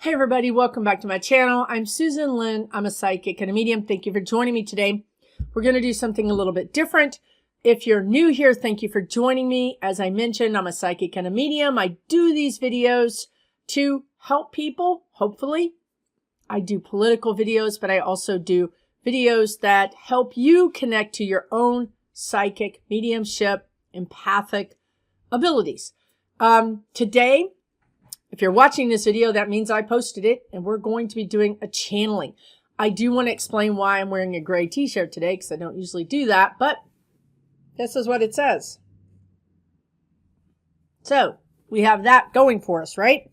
Hey everybody, welcome back to my channel. I'm Susan Lynn. I'm a psychic and a medium. Thank you for joining me today. We're going to do something a little bit different. If you're new here, thank you for joining me. As I mentioned, I'm a psychic and a medium. I do these videos to help people, hopefully. I do political videos, but I also do videos that help you connect to your own psychic, mediumship, empathic abilities. Today, if you're watching this video, that means I posted it, and we're going to be doing a channeling. I do want to explain why I'm wearing a gray t-shirt today, because I don't usually do that, but this is what it says. So, we have that going for us, right?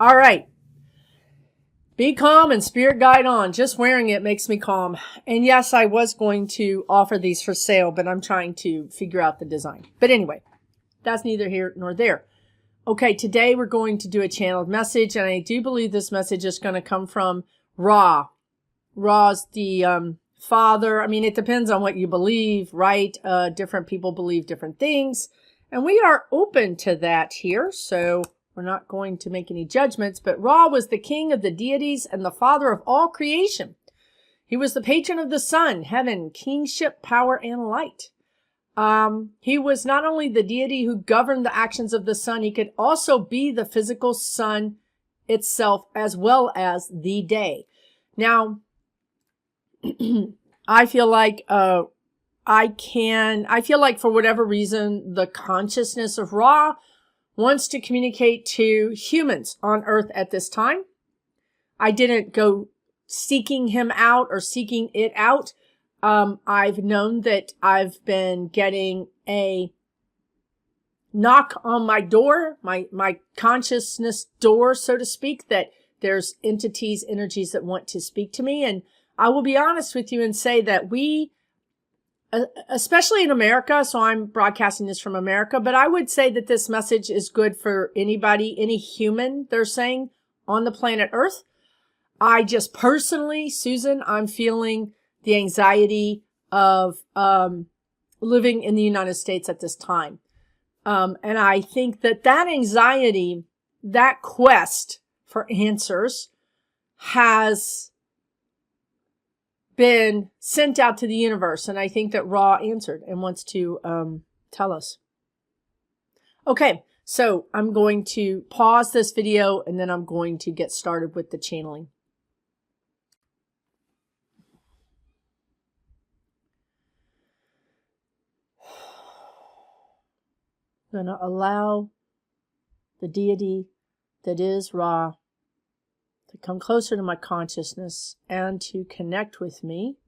All right. Be calm and spirit guide on. Just wearing it makes me calm. And yes, I was going to offer these for sale, but I'm trying to figure out the design. But anyway, that's neither here nor there. Okay, today we're going to do a channeled message, and I do believe this message is going to come from Ra. Ra's the father. I mean, it depends on what you believe, right? Different people believe different things, and we are open to that here, so we're not going to make any judgments. But Ra was the king of the deities and the father of all creation. He was the patron of the sun, heaven, kingship, power, and light. He was not only the deity who governed the actions of the sun, he could also be the physical sun itself as well as the day. Now, I feel like, for whatever reason, the consciousness of Ra wants to communicate to humans on Earth at this time. I didn't go seeking him out or seeking it out. I've known that I've been getting a knock on my door, my consciousness door, so to speak, that there's entities, energies that want to speak to me. And I will be honest with you and say that we, especially in America, so I'm broadcasting this from America, but I would say that this message is good for anybody, any human, they're saying, on the planet Earth. I just personally, Susan, I'm feeling the anxiety of living in the United States at this time. And I think that anxiety, that quest for answers has been sent out to the universe. And I think that Ra answered and wants to tell us. Okay, so I'm going to pause this video and then I'm going to get started with the channeling. I'm going to allow the deity that is Ra to come closer to my consciousness and to connect with me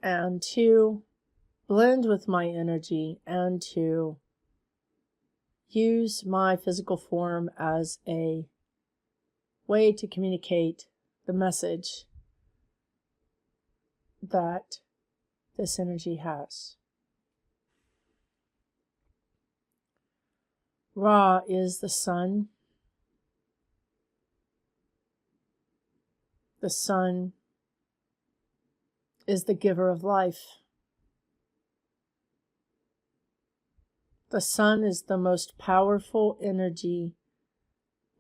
and to blend with my energy and to use my physical form as a way to communicate the message that this energy has. Ra is the sun. The sun is the giver of life. The sun is the most powerful energy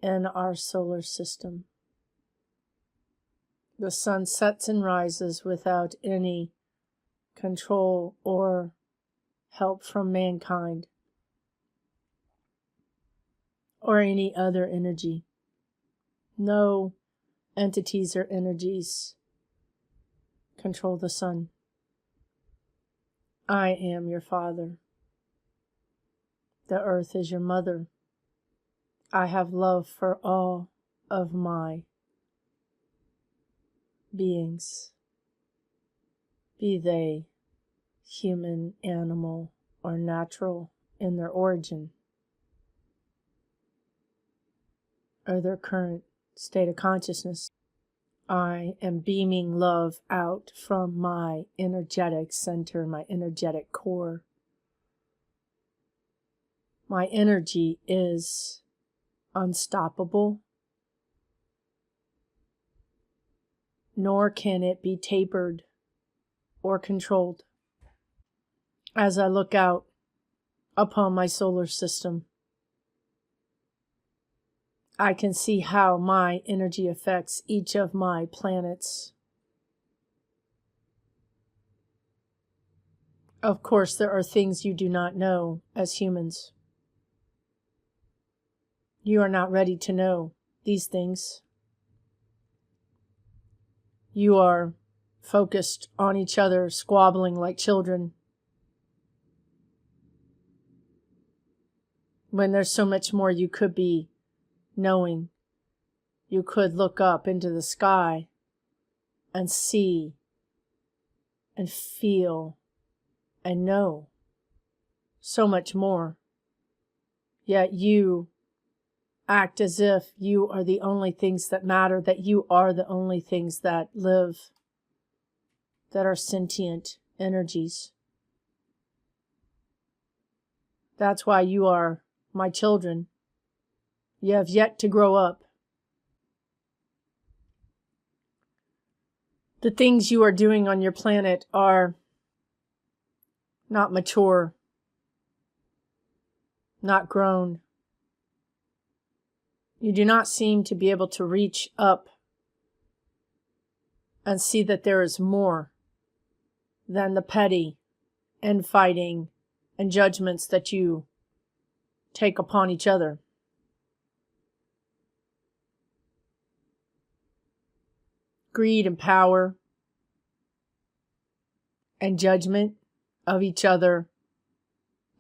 in our solar system. The sun sets and rises without any control or help from mankind or any other energy. No entities or energies control the sun. I am your father. The earth is your mother. I have love for all of my beings, be they human, animal, or natural in their origin, or their current state of consciousness. I am beaming love out from my energetic center, my energetic core. My energy is unstoppable, nor can it be tapered or controlled. As I look out upon my solar system, I can see how my energy affects each of my planets. Of course, there are things you do not know as humans. You are not ready to know these things. You are focused on each other, squabbling like children, when there's so much more you could be knowing. You could look up into the sky and see and feel and know so much more. Yet you act as if you are the only things that matter, that you are the only things that live, that are sentient energies. That's why you are my children. You have yet to grow up. The things you are doing on your planet are not mature, not grown. You do not seem to be able to reach up and see that there is more than the petty infighting and judgments that you take upon each other. Greed and power and judgment of each other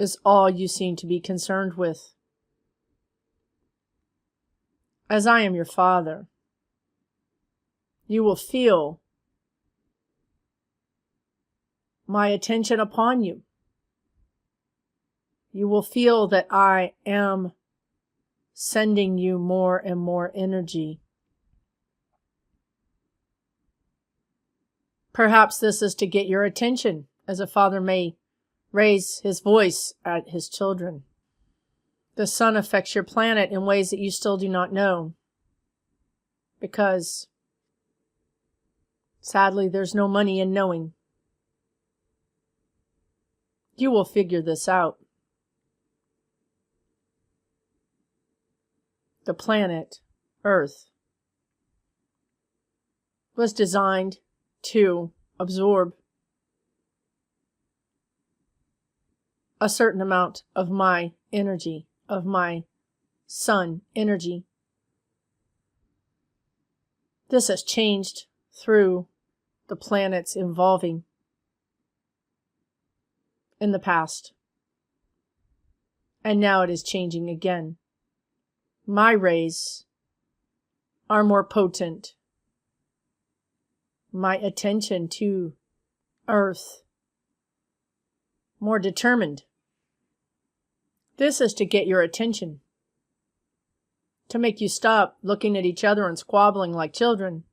is all you seem to be concerned with. As I am your father, you will feel my attention upon you. You will feel that I am sending you more and more energy. Perhaps this is to get your attention, as a father may raise his voice at his children. The sun affects your planet in ways that you still do not know, because sadly there's no money in knowing. You will figure this out. The planet Earth was designed to absorb a certain amount of my energy, of my sun energy. This has changed through the planets evolving in the past, and now it is changing again. My rays are more potent. My attention to Earth more determined. This is to get your attention, to make you stop looking at each other and squabbling like children,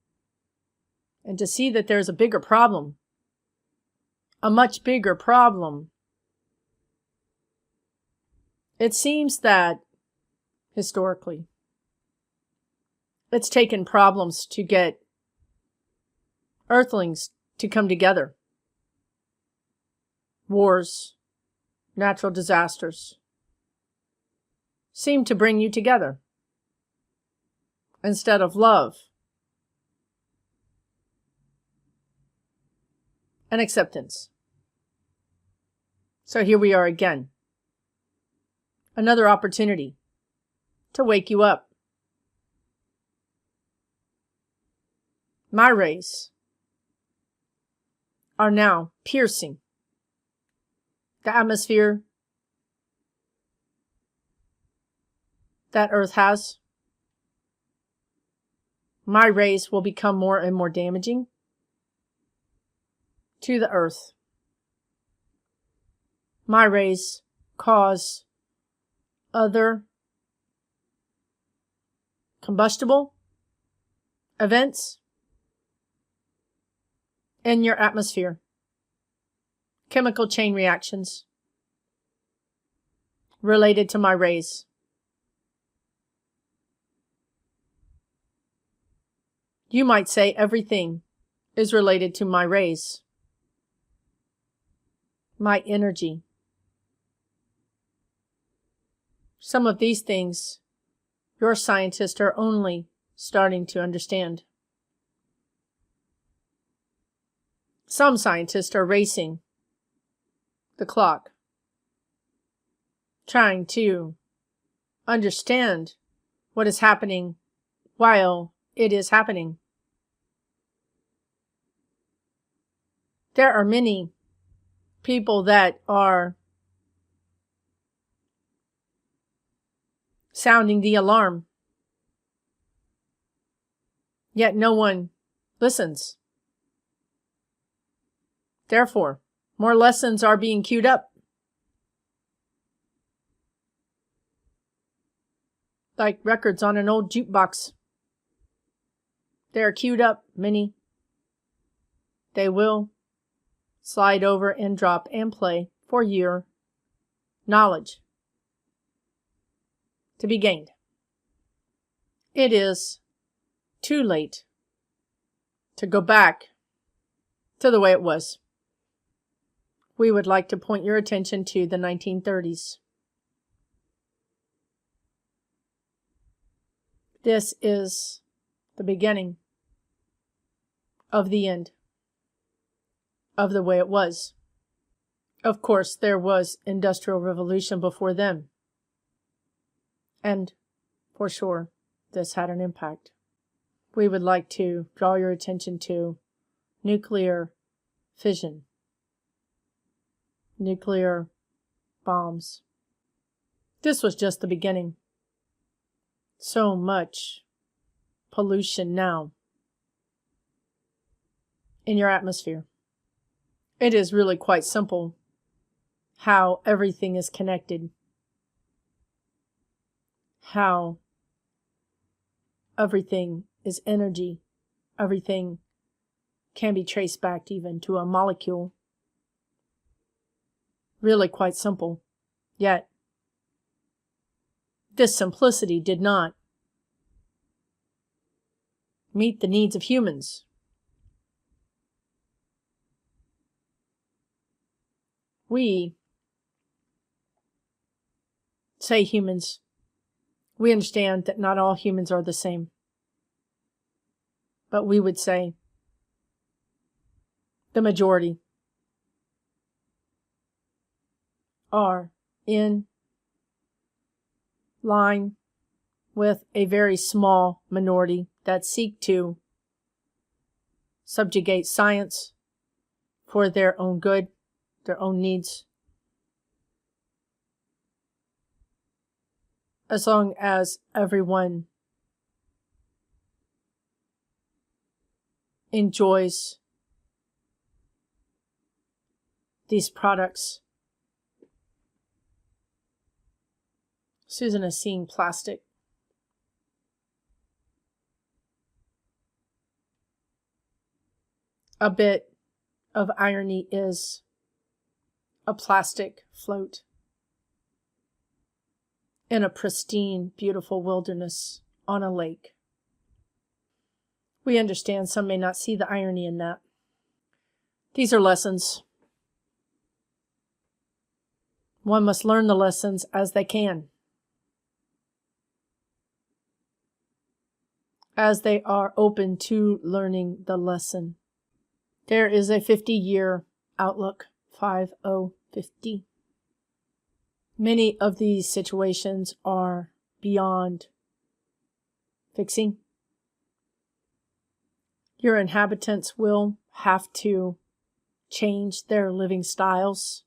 and to see that there's a bigger problem, a much bigger problem. It seems that, historically, it's taken problems to get Earthlings to come together. Wars, natural disasters, seem to bring you together instead of love and acceptance. So here we are again. Another opportunity to wake you up. My rays are now piercing the atmosphere that Earth has. My rays will become more and more damaging to the Earth. My rays cause other combustible events in your atmosphere. Chemical chain reactions related to my rays. You might say everything is related to my rays, my energy. Some of these things Your scientists are only starting to understand. Some scientists are racing the clock, trying to understand what is happening while it is happening. There are many people that are sounding the alarm, yet no one listens. Therefore, more lessons are being queued up. Like records on an old jukebox. They are queued up, many. They will slide over and drop and play for your knowledge to be gained. It is too late to go back to the way it was. We would like to point your attention to the 1930s. This is the beginning of the end of the way it was. Of course, there was Industrial Revolution before them. And for sure, this had an impact. We would like to draw your attention to nuclear fission, nuclear bombs. This was just the beginning. So much pollution now in your atmosphere. It is really quite simple how everything is connected, how everything is energy, everything can be traced back even to a molecule. Really quite simple, yet this simplicity did not meet the needs of humans. We say humans. We understand that not all humans are the same. But we would say the majority are in line with a very small minority that seek to subjugate science for their own good, their own needs. As long as everyone enjoys these products. Susan is seeing plastic. A bit of irony is a plastic float in a pristine, beautiful wilderness on a lake. We understand some may not see the irony in that. These are lessons. One must learn the lessons as they can, as they are open to learning the lesson. There is a 50-year outlook, 5050. Many of these situations are beyond fixing. Your inhabitants will have to change their living styles.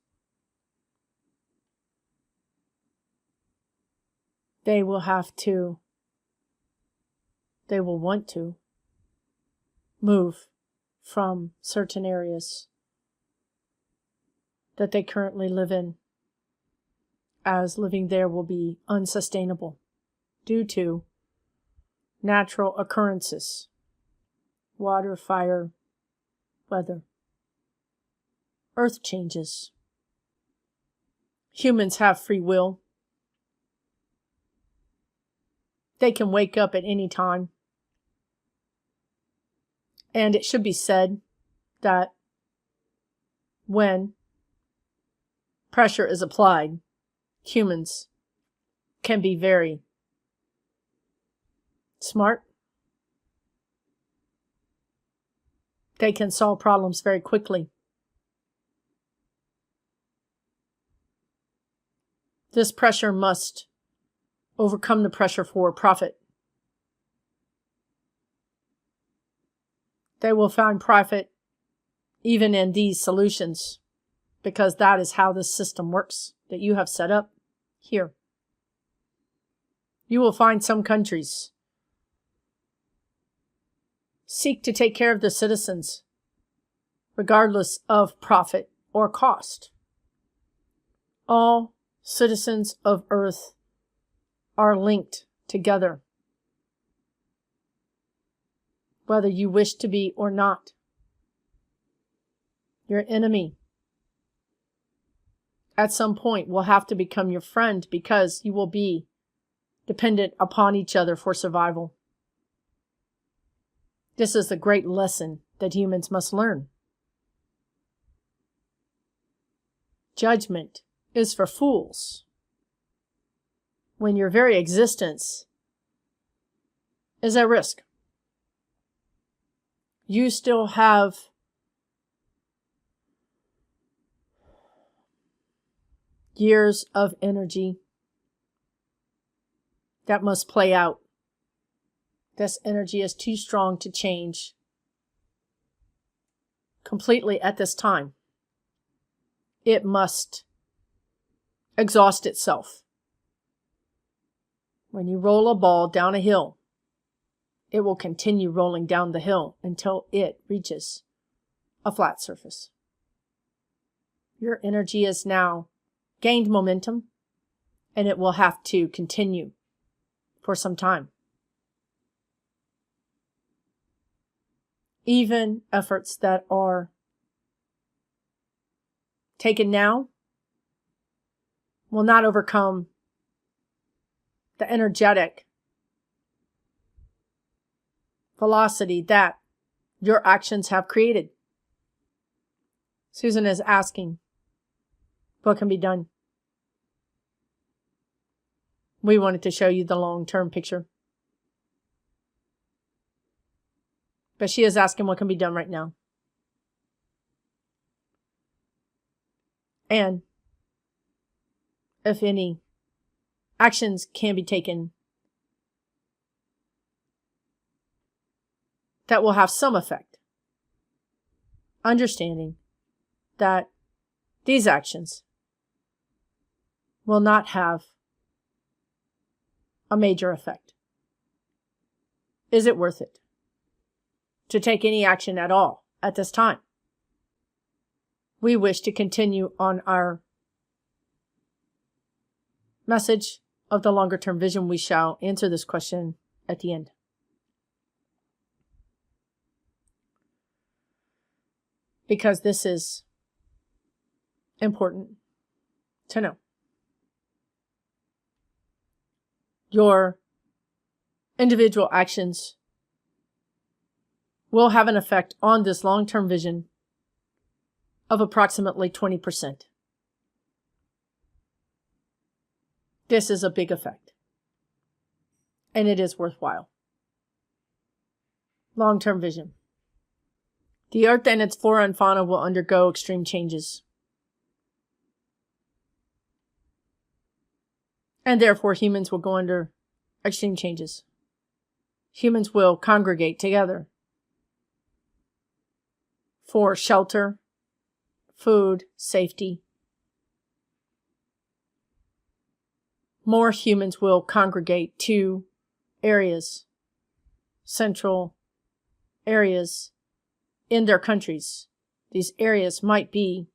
They will want to move from certain areas that they currently live in, as living there will be unsustainable due to natural occurrences, water, fire, weather, earth changes. Humans have free will. They can wake up at any time. And it should be said that when pressure is applied, humans can be very smart. They can solve problems very quickly. This pressure must overcome the pressure for profit. They will find profit even in these solutions because that is how this system works that you have set up here. You will find some countries seek to take care of the citizens regardless of profit or cost. All citizens of Earth are linked together, whether you wish to be or not. Your enemy at some point will have to become your friend because you will be dependent upon each other for survival. This is the great lesson that humans must learn. Judgment is for fools when your very existence is at risk. You still have years of energy that must play out. This energy is too strong to change completely at this time. It must exhaust itself. When you roll a ball down a hill, it will continue rolling down the hill until it reaches a flat surface. Your energy has now gained momentum, and it will have to continue for some time. Even efforts that are taken now will not overcome the energetic velocity that your actions have created. Susan is asking, what can be done? We wanted to show you the long-term picture. But she is asking what can be done right now. And if any actions can be taken that will have some effect. Understanding that these actions will not have a major effect. Is it worth it to take any action at all at this time? We wish to continue on our message of the longer term vision. We shall answer this question at the end. Because this is important to know. Your individual actions will have an effect on this long-term vision of approximately 20%. This is a big effect, and it is worthwhile. Long-term vision. The earth and its flora and fauna will undergo extreme changes. And therefore, humans will go under extreme changes. Humans will congregate together for shelter, food, safety. More humans will congregate to areas, central areas in their countries. These areas might be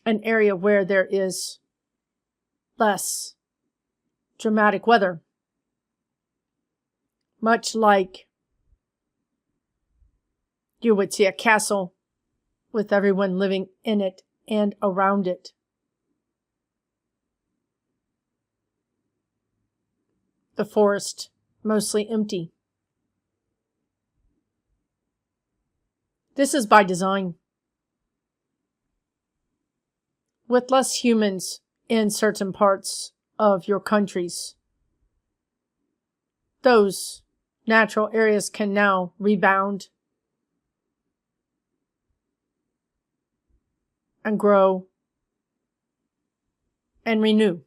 an area where there is less dramatic weather, much like you would see a castle with everyone living in it and around it. The forest mostly empty. This is by design. With less humans in certain parts of your countries, those natural areas can now rebound and grow and renew,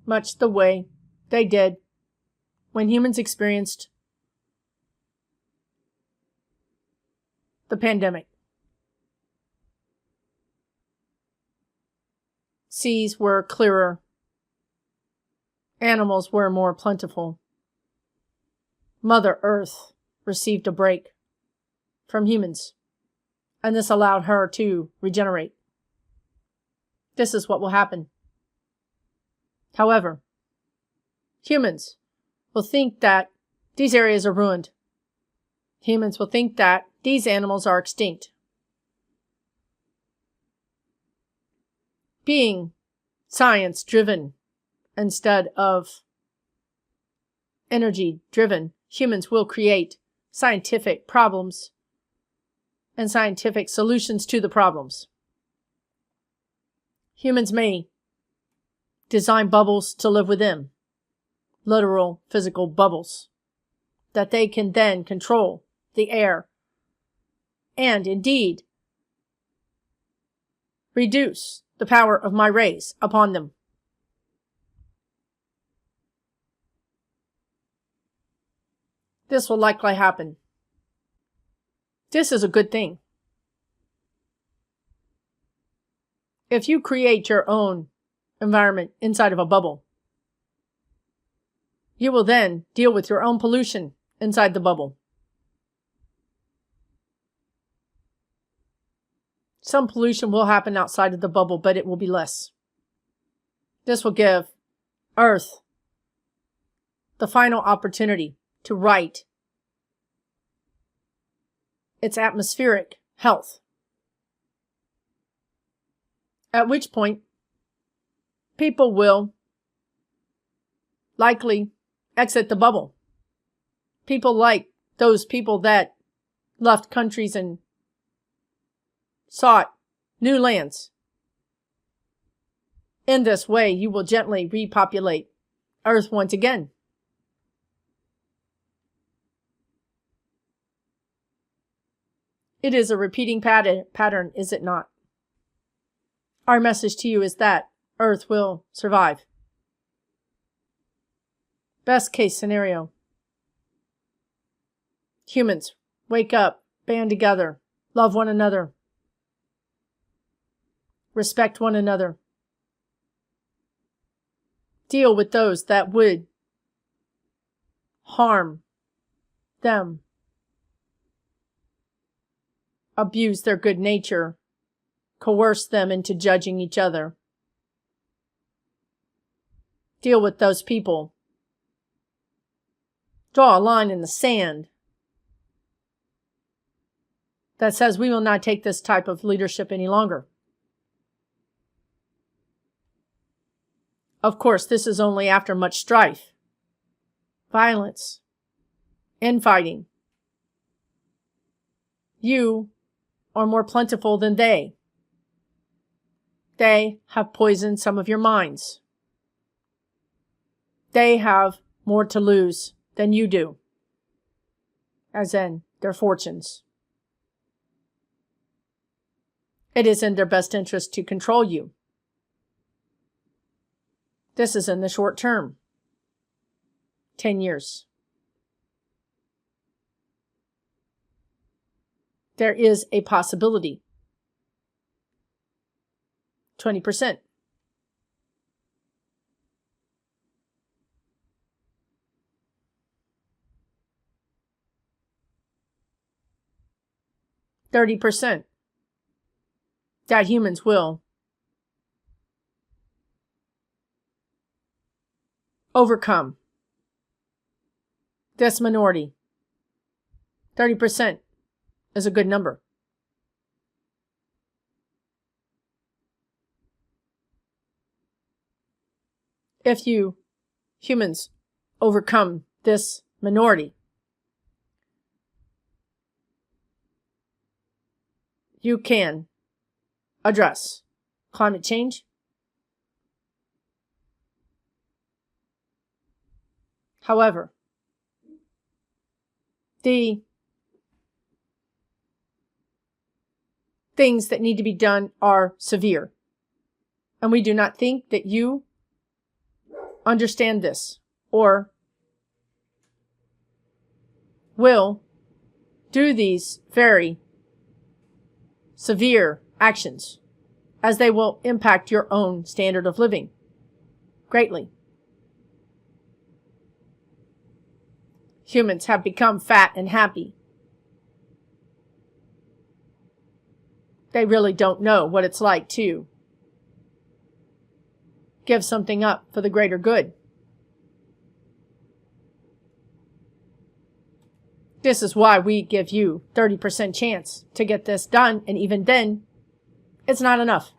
much the way they did when humans experienced the pandemic. Seas were clearer. Animals were more plentiful. Mother Earth received a break from humans, and this allowed her to regenerate. This is what will happen. However, humans will think that these areas are ruined. Humans will think that these animals are extinct. Being science-driven instead of energy-driven, humans will create scientific problems and scientific solutions to the problems. Humans may design bubbles to live within, literal physical bubbles, that they can then control the air and indeed reduce the power of my rays upon them. This will likely happen. This is a good thing. If you create your own environment inside of a bubble, you will then deal with your own pollution inside the bubble. Some pollution will happen outside of the bubble, but it will be less. This will give Earth the final opportunity to right its atmospheric health. At which point, people will likely exit the bubble. People like those people that left countries and sought new lands. In this way, you will gently repopulate Earth once again. It is a repeating pattern, is it not? Our message to you is that Earth will survive. Best case scenario. Humans, wake up, band together, love one another, respect one another. Deal with those that would harm them, abuse their good nature, coerce them into judging each other. Deal with those people. Draw a line in the sand that says we will not take this type of leadership any longer. Of course, this is only after much strife, violence, infighting. You are more plentiful than they. They have poisoned some of your minds. They have more to lose than you do, as in their fortunes. It is in their best interest to control you. This is in the short term, 10 years. There is a possibility, 20%. %, that humans will overcome this minority. 30% is a good number. If you humans overcome this minority, you can address climate change, However, the things that need to be done are severe. And we do not think that you understand this or will do these very severe actions, as they will impact your own standard of living greatly. Humans have become fat and happy. They really don't know what it's like to give something up for the greater good. This is why we give you 30% chance to get this done, and even then, it's not enough.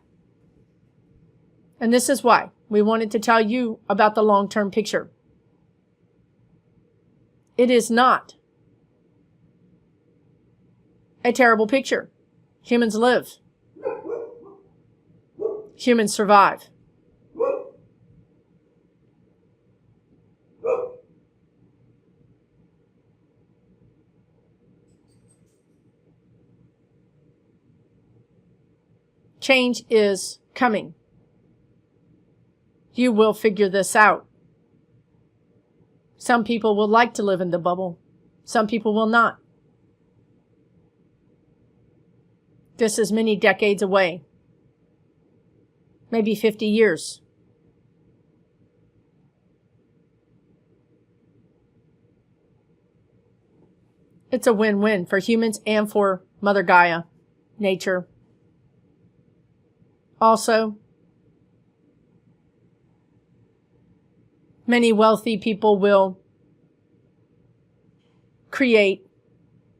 And this is why we wanted to tell you about the long-term picture. It is not a terrible picture. Humans live. Humans survive. Change is coming. You will figure this out. Some people will like to live in the bubble. Some people will not. This is many decades away. Maybe 50 years. It's a win-win for humans and for Mother Gaia, nature. Also, many wealthy people will create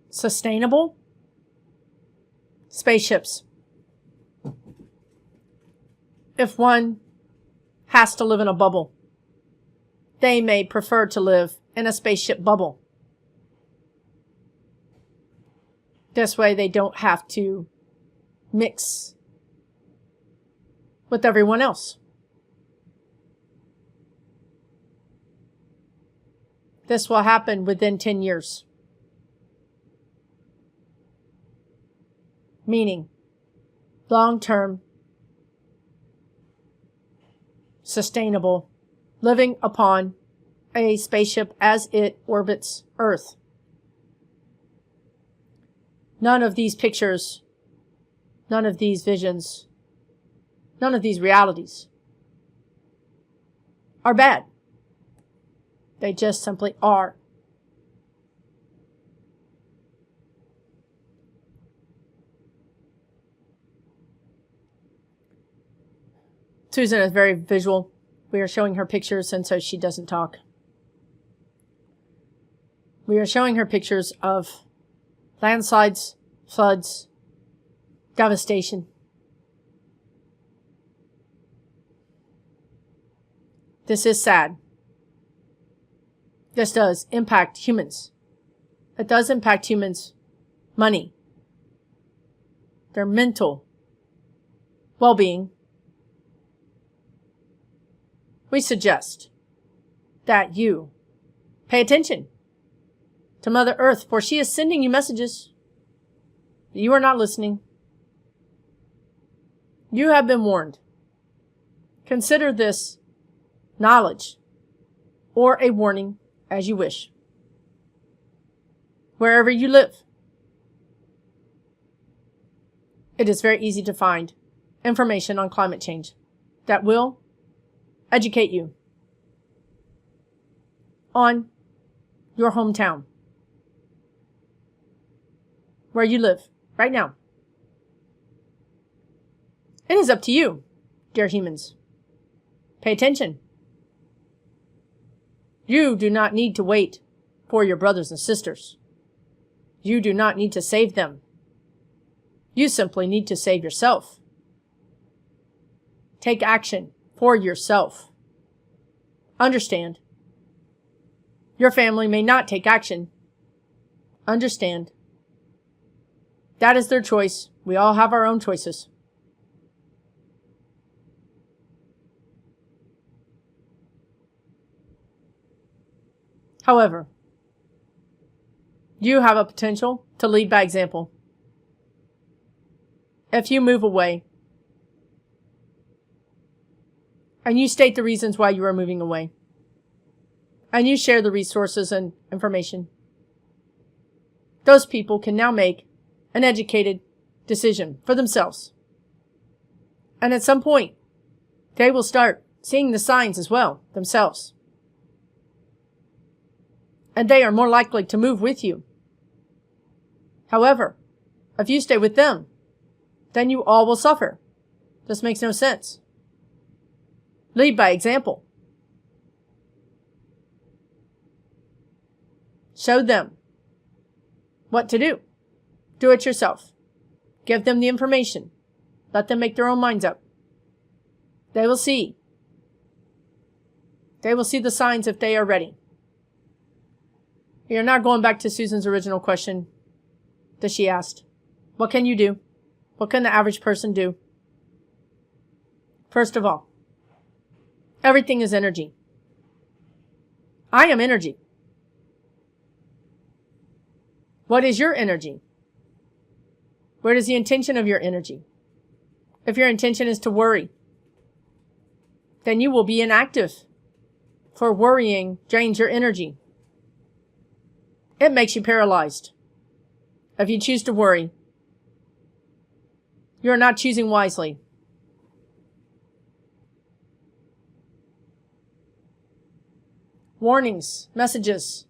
sustainable spaceships. If one has to live in a bubble, they may prefer to live in a spaceship bubble. This way they don't have to mix with everyone else. This will happen within 10 years. Meaning, long-term, sustainable, living upon a spaceship as it orbits Earth. None of these pictures, none of these visions, none of these realities are bad. They just simply are. Susan is very visual. We are showing her pictures, and so she doesn't talk. We are showing her pictures of landslides, floods, devastation. This is sad. This does impact humans. It does impact humans' money, their mental well-being. We suggest that you pay attention to Mother Earth, for she is sending you messages. You are not listening. You have been warned. Consider this knowledge or a warning as you wish. Wherever you live, it is very easy to find information on climate change that will educate you on your hometown, where you live right now. It is up to you, dear humans. Pay attention. You do not need to wait for your brothers and sisters. You do not need to save them. You simply need to save yourself. Take action for yourself. Understand. Your family may not take action. Understand. That is their choice. We all have our own choices. However, you have a potential to lead by example. If you move away and you state the reasons why you are moving away and you share the resources and information, those people can now make an educated decision for themselves. And at some point, they will start seeing the signs as well themselves. And they are more likely to move with you. However, if you stay with them, then you all will suffer. This makes no sense. Lead by example. Show them what to do. Do it yourself. Give them the information. Let them make their own minds up. They will see. They will see the signs if they are ready. You're not going back to Susan's original question that she asked. What can you do? What can the average person do? First of all, everything is energy. I am energy. What is your energy? Where is the intention of your energy? If your intention is to worry, then you will be inactive. For worrying drains your energy. It makes you paralyzed. If you choose to worry, you are not choosing wisely. Warnings, messages,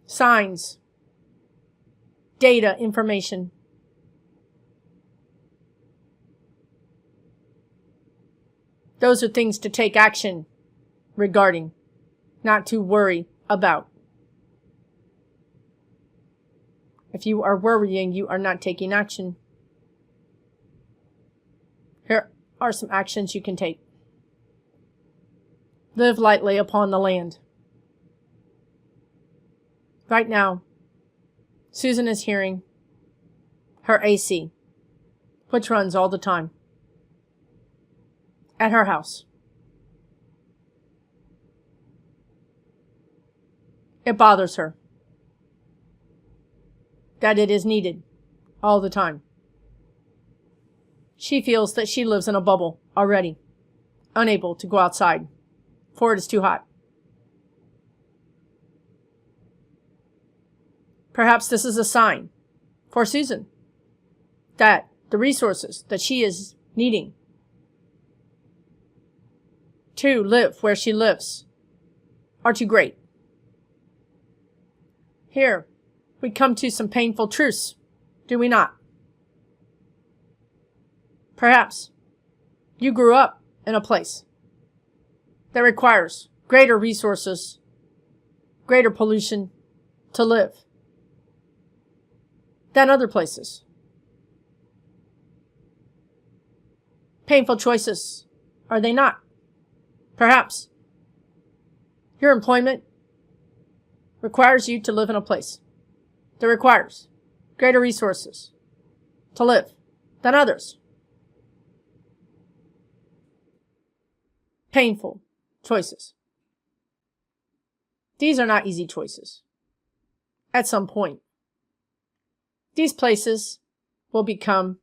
signs, data, information. Those are things to take action regarding, not to worry about. If you are worrying, you are not taking action. Here are some actions you can take. Live lightly upon the land. Right now, Susan is hearing her AC, which runs all the time, at her house. It bothers her that it is needed all the time. She feels that she lives in a bubble already, unable to go outside, for it is too hot. Perhaps this is a sign for Susan that the resources that she is needing to live where she lives are too great. Here, we come to some painful truths, do we not? Perhaps you grew up in a place that requires greater resources, greater pollution to live than other places. Painful choices, are they not? Perhaps your employment requires you to live in a place that requires greater resources to live than others. Painful choices. These are not easy choices. At some point, these places will become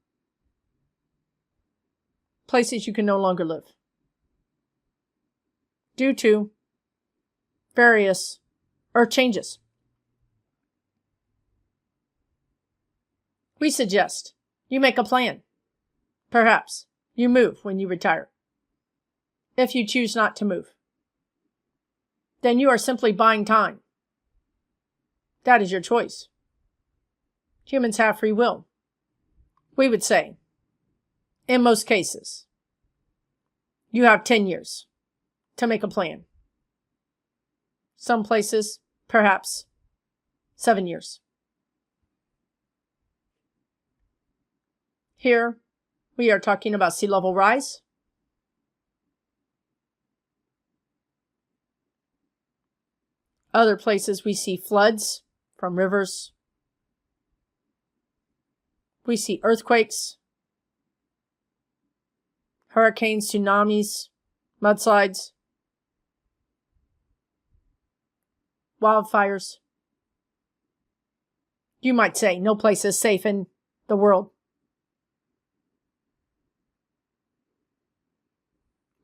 places you can no longer live due to various earth changes. We suggest you make a plan. Perhaps you move when you retire. If you choose not to move, then you are simply buying time. That is your choice. Humans have free will. We would say, in most cases, you have 10 years to make a plan. Some places, perhaps 7 years. Here, we are talking about sea level rise. Other places we see floods from rivers. We see earthquakes, hurricanes, tsunamis, mudslides. wildfires. You might say no place is safe in the world.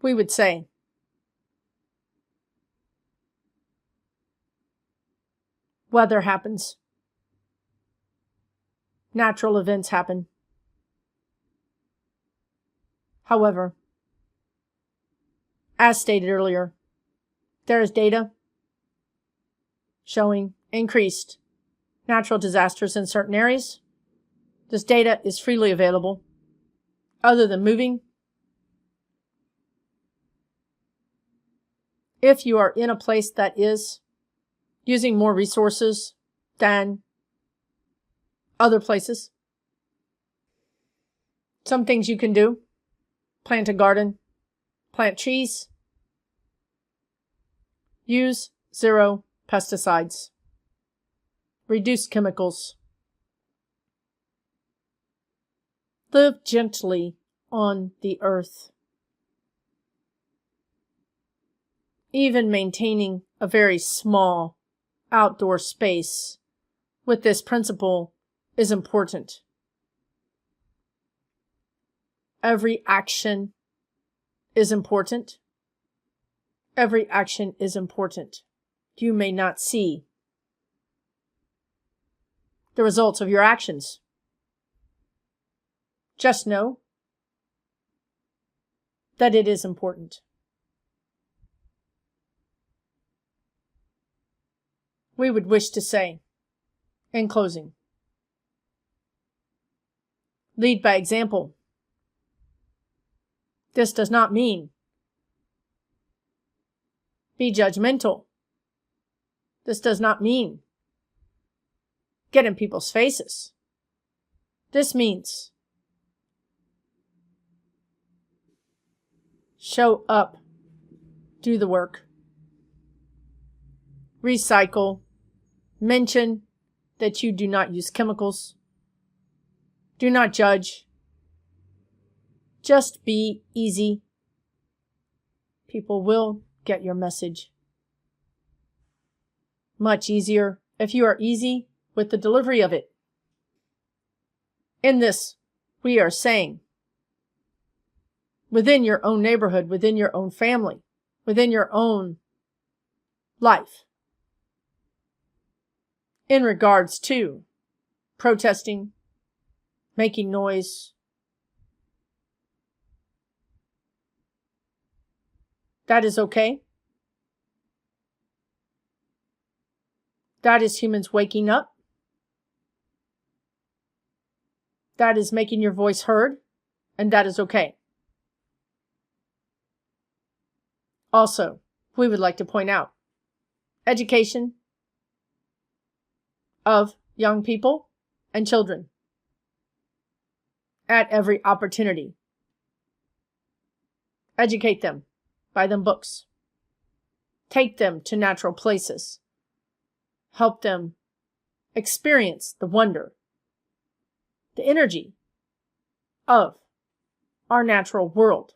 We would say weather happens. Natural events happen. However, as stated earlier, there is data showing increased natural disasters in certain areas. This data is freely available. Other than moving, if you are in a place that is using more resources than other places, some things you can do: plant a garden, plant trees, use 0 pesticides, reduce chemicals, live gently on the earth. Even maintaining a very small outdoor space with this principle is important. Every action is important. Every action is important. You may not see the results of your actions. Just know that it is important. We would wish to say, in closing, lead by example. This does not mean be judgmental. This does not mean get in people's faces. This means show up, do the work, recycle, mention that you do not use chemicals, do not judge, just be easy. People will get your message. Much easier if you are easy with the delivery of it. In this, we are saying, within your own neighborhood, within your own family, within your own life, in regards to protesting, making noise, that is okay. That is humans waking up. That is making your voice heard, and that is okay. Also, we would like to point out education of young people and children at every opportunity. Educate them, buy them books, take them to natural places, help them experience the wonder, the energy of our natural world.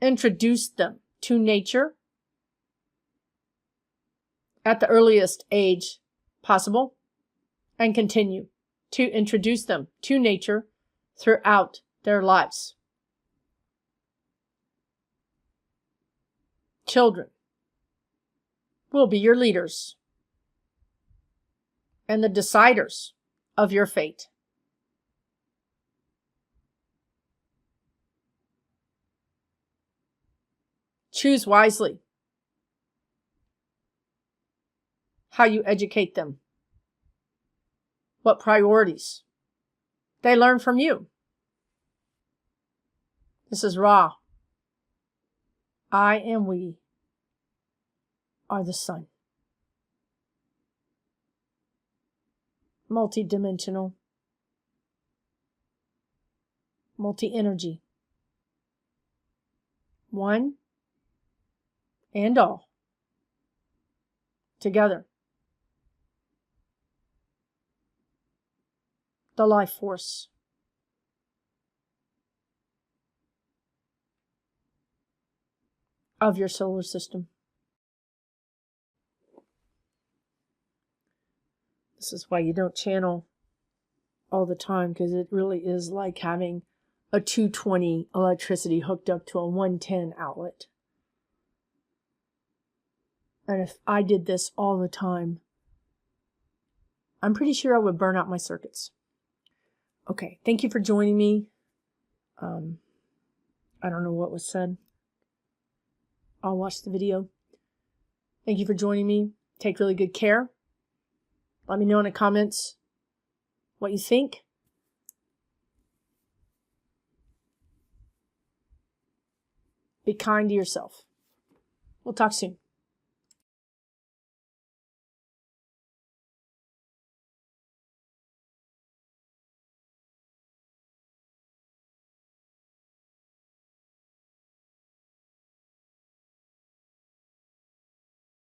Introduce them to nature at the earliest age possible, and continue to introduce them to nature throughout their lives. Children will be your leaders and the deciders of your fate. Choose wisely how you educate them, what priorities they learn from you. This is Ra. I and we are the sun. Multi-dimensional, multi-energy. One and all. Together. The life force. Of your solar system. This is why you don't channel all the time, because it really is like having a 220 electricity hooked up to a 110 outlet. And if I did this all the time, I'm pretty sure I would burn out my circuits. Okay, thank you for joining me. I don't know what was said. I'll watch the video. Thank you for joining me. Take really good care. Let me know in the comments what you think. Be kind to yourself. We'll talk soon.